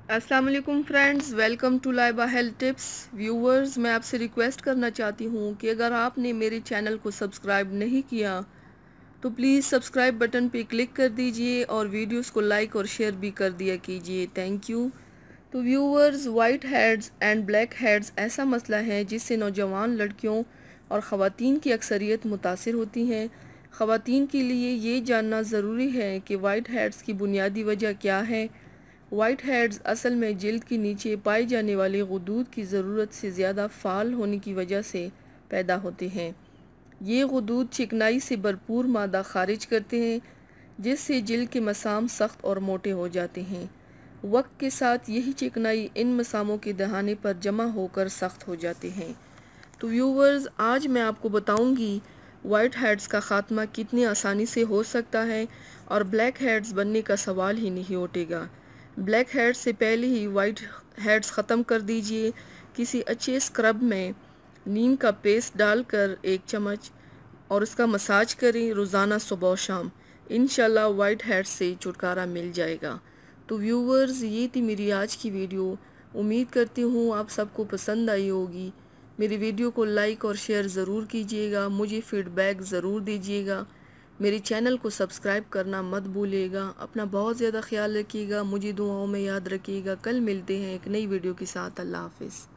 अस्सलाम वालेकुम friends, welcome to Laiba health tips. Viewers, मैं आपसे रिक्वेस्ट करना चाहती हूँ कि अगर आपने मेरे चैनल को सब्सक्राइब नहीं किया तो प्लीज़ सब्सक्राइब बटन पे क्लिक कर दीजिए और वीडियोस को लाइक और शेयर भी कर दिया कीजिए। Thank you. तो viewers, white heads and black heads ऐसा मसला है जिससे नौजवान लड़कियों और ख़वातीन की अक्सरियत मुतासिर होती हैं। ख़वातीन के लिए ये जानना ज़रूरी है कि वाइट हेड्स की बुनियादी वजह क्या है। वाइट हेड्स असल में जिल्द के नीचे पाई जाने वाली गुदूद की ज़रूरत से ज़्यादा फ़ाल होने की वजह से पैदा होते हैं। ये गुदूद चिकनाई से भरपूर मादा खारिज करते हैं जिससे जिल्द के मसाम सख्त और मोटे हो जाते हैं। वक्त के साथ यही चिकनाई इन मसामों के दहाने पर जमा होकर सख्त हो जाते हैं। तो व्यूवर्स, आज मैं आपको बताऊंगी वाइट हेड्स का ख़ात्मा कितनी आसानी से हो सकता है और ब्लैक हेड्स बनने का सवाल ही नहीं उठेगा। ब्लैक हेड्स से पहले ही वाइट हेड्स ख़त्म कर दीजिए। किसी अच्छे स्क्रब में नीम का पेस्ट डालकर 1 चम्मच और उसका मसाज करें रोज़ाना सुबह और शाम। इंशाल्लाह वाइट हेड्स से छुटकारा मिल जाएगा। तो व्यूवर्स, ये थी मेरी आज की वीडियो। उम्मीद करती हूँ आप सबको पसंद आई होगी। मेरी वीडियो को लाइक और शेयर ज़रूर कीजिएगा, मुझे फ़ीडबैक ज़रूर दीजिएगा। मेरे चैनल को सब्सक्राइब करना मत भूलिएगा। अपना बहुत ज़्यादा ख्याल रखिएगा, मुझे दुआओं में याद रखिएगा। कल मिलते हैं एक नई वीडियो के साथ। अल्लाह हाफ़िज़।